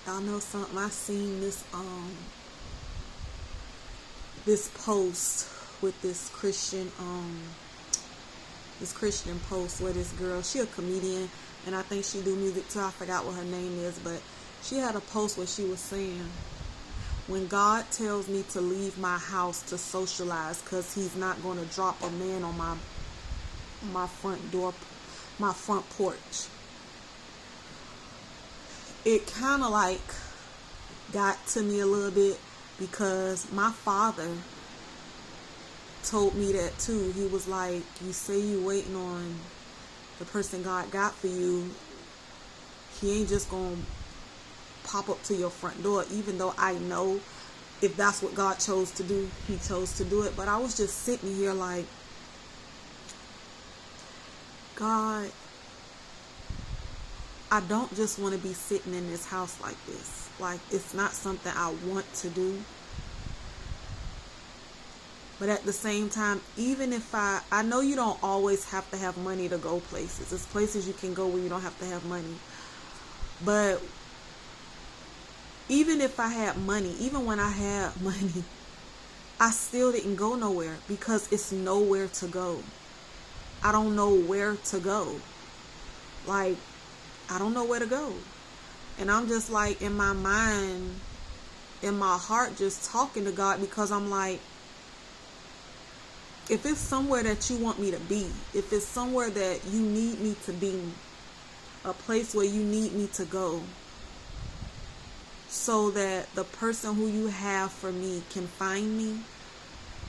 Y'all know something? I seen this post with this Christian post where this girl, she a comedian, and I think she do music too. I forgot what her name is, but she had a post where she was saying, when God tells me to leave my house to socialize because he's not going to drop a man on my front door, my front porch, it kind of like got to me a little bit, because my father told me that too. He was like, you say you waiting on the person God got for you, he ain't just gonna pop up to your front door. Even though I know if that's what God chose to do, he chose to do it. But I was just sitting here like, God, I don't just want to be sitting in this house like this. Like, it's not something I want to do. But at the same time, even if I know you don't always have to have money to go places. There's places you can go where you don't have to have money. But even if I had money, even when I had money, I still didn't go nowhere because it's nowhere to go. I don't know where to go. Like, I don't know where to go. And I'm just like, in my mind, in my heart, just talking to God, because I'm like, if it's somewhere that you want me to be, if it's somewhere that you need me to be, a place where you need me to go, so that the person who you have for me can find me,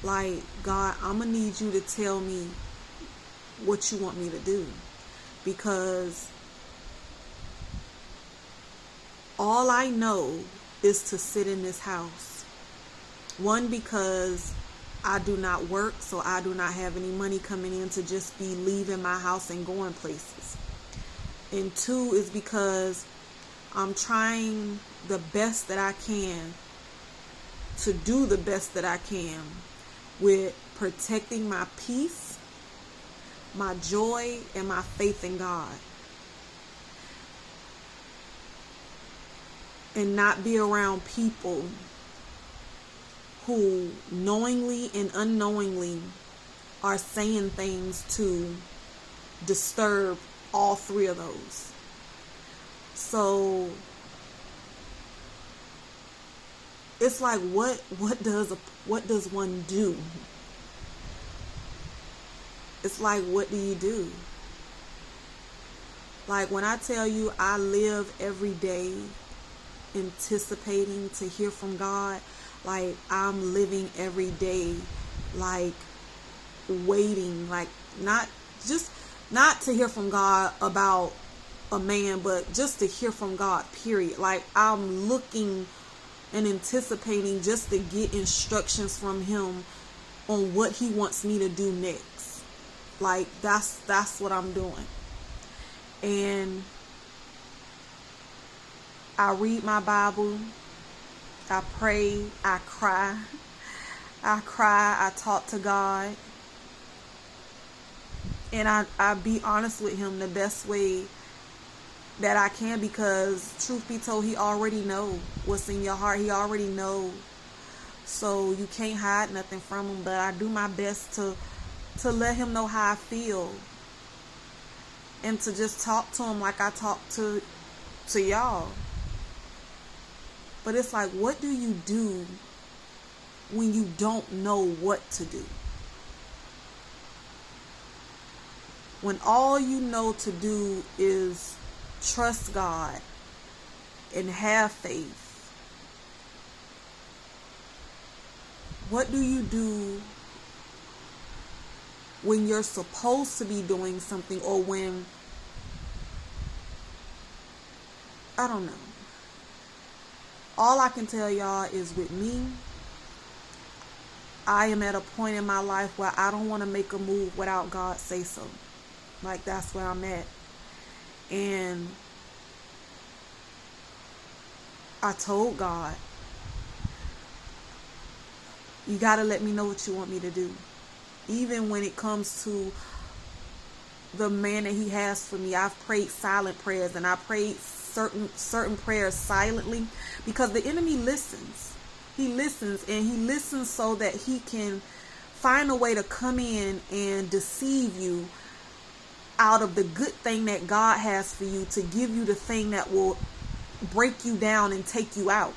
like, God, I'm going to need you to tell me what you want me to do. Because all I know is to sit in this house. One, because I do not work, so I do not have any money coming in to just be leaving my house and going places. And two is because I'm trying the best that I can to do the best that I can with protecting my peace, my joy, and my faith in God. And not be around people who knowingly and unknowingly are saying things to disturb all three of those. So it's like, what does one do? It's like, what do you do? Like, when I tell you I live every day anticipating to hear from God, like, I'm living every day like waiting, like not to hear from God about a man, but just to hear from God, period. Like, I'm looking and anticipating just to get instructions from him on what he wants me to do next. Like, that's what I'm doing. And I read my Bible, I pray, I cry, I talk to God, and I be honest with him the best way that I can, because truth be told, he already know what's in your heart. He already know. So you can't hide nothing from him. But I do my best to let him know how I feel, and to just talk to him like I talk to y'all. But it's like, what do you do when you don't know what to do? When all you know to do is trust God and have faith. What do you do when you're supposed to be doing something, or when, I don't know. All I can tell y'all is, with me, I am at a point in my life where I don't want to make a move without God say so. Like, that's where I'm at. And I told God, you got to let me know what you want me to do. Even when it comes to the man that he has for me, I've prayed silent prayers, and I prayed certain prayers silently, because the enemy listens. He listens, and he listens so that he can find a way to come in and deceive you out of the good thing that God has for you, to give you the thing that will break you down and take you out.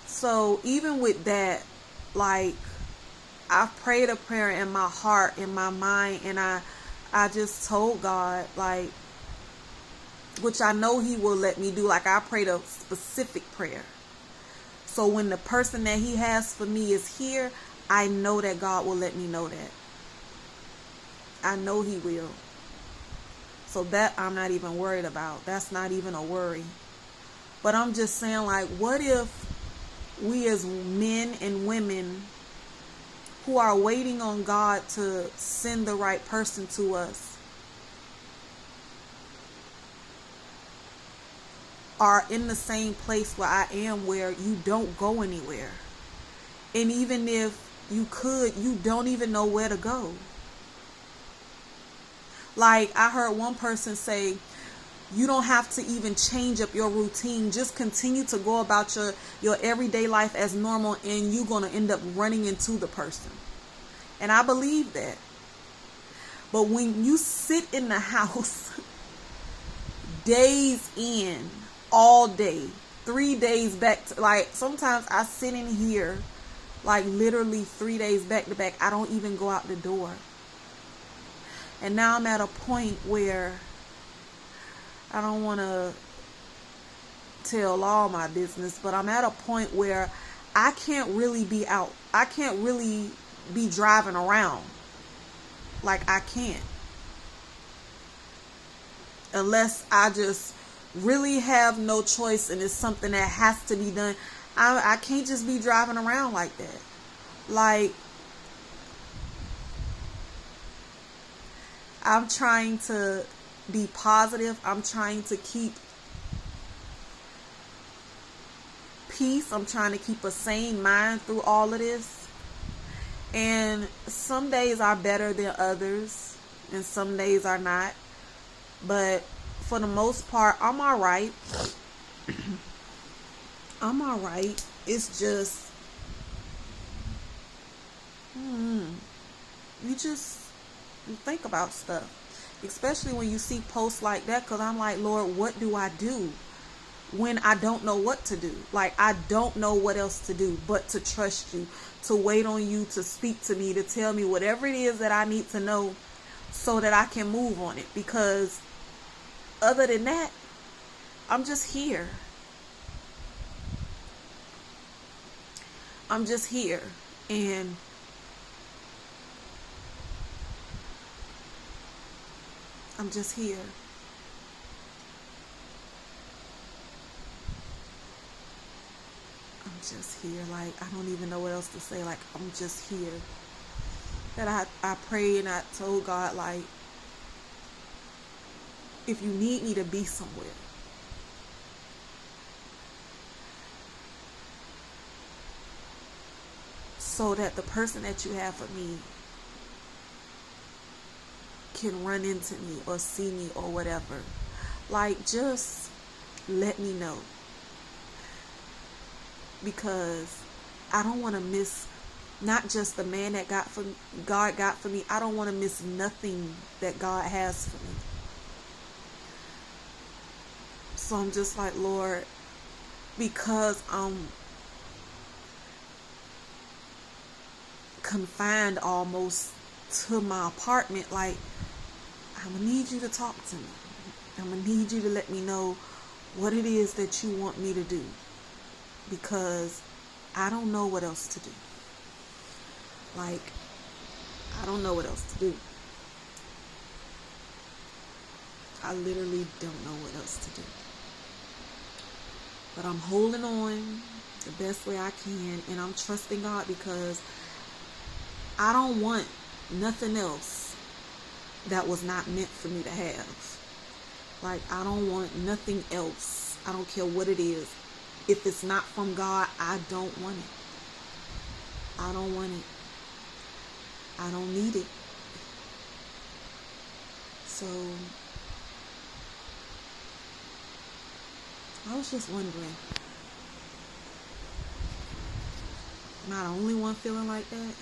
So even with that, like, I've prayed a prayer in my heart, in my mind, and I just told God, like, which I know he will let me do. Like, I prayed a specific prayer. So when the person that he has for me is here, I know that God will let me know that. I know he will. So that I'm not even worried about. That's not even a worry. But I'm just saying, like, what if we as men and women who are waiting on God to send the right person to us are in the same place where I am, where you don't go anywhere. And even if you could, you don't even know where to go. Like, I heard one person say, you don't have to even change up your routine. Just continue to go about your everyday life as normal, and you're going to end up running into the person. And I believe that. But when you sit in the house days in, all day, 3 days back to, like, sometimes I sit in here like literally 3 days back to back. I don't even go out the door. And now I'm at a point where I don't want to tell all my business, but I'm at a point where I can't really be out. I can't really be driving around. Like, I can't. Unless I just really have no choice and it's something that has to be done. I can't just be driving around like that. Like, I'm trying to be positive. I'm trying to keep peace. I'm trying to keep a sane mind through all of this. And some days are better than others, and some days are not. But for the most part, I'm all right. I'm all right. It's just, you think about stuff. Especially when you see posts like that, because I'm like, Lord, what do I do when I don't know what to do? Like, I don't know what else to do but to trust you, to wait on you to speak to me, to tell me whatever it is that I need to know so that I can move on it. Because other than that, I'm just here. I'm just here. And I'm just here. I'm just here. Like, I don't even know what else to say. Like, I'm just here. That I prayed and I told God, like, if you need me to be somewhere, so that the person that you have for me can run into me or see me or whatever, like, just let me know. Because I don't want to miss not just the man that God got for me. I don't want to miss nothing that God has for me. So I'm just like, Lord, because I'm confined almost to my apartment, like, I'm gonna need you to talk to me. I'm gonna need you to let me know what it is that you want me to do, because I don't know what else to do. Like, I don't know what else to do. I literally don't know what else to do. But I'm holding on the best way I can, and I'm trusting God, because I don't want nothing else that was not meant for me to have. Like, I don't want nothing else. I don't care what it is. If it's not from God, I don't want it. I don't want it. I don't need it. So I was just wondering, am I the only one feeling like that?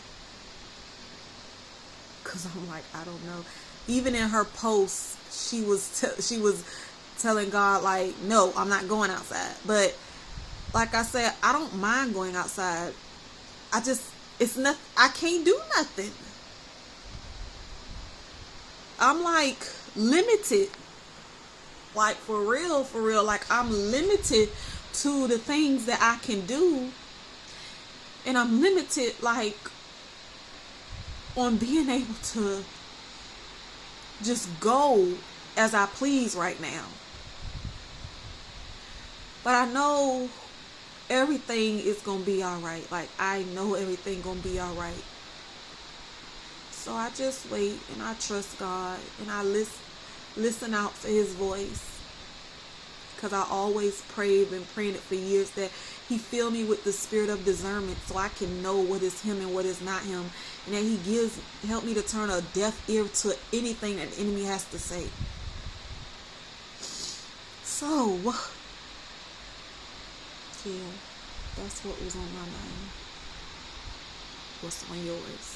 Because I'm like, I don't know. Even in her posts, she was telling God, like, no, I'm not going outside. But like I said, I don't mind going outside. It's nothing. I can't do nothing. I'm like limited. Like for real. Like I'm limited to the things that I can do. And I'm limited like on being able to just go as I please right now. But I know everything is going to be all right. Like I know everything going to be all right. So I just wait and I trust God and I listen out for his voice. Because I always prayed and prayed it for years that he fill me with the spirit of discernment so I can know what is him and what is not him. And that he help me to turn a deaf ear to anything that the enemy has to say. So, yeah, that's what was on my mind. What's on yours?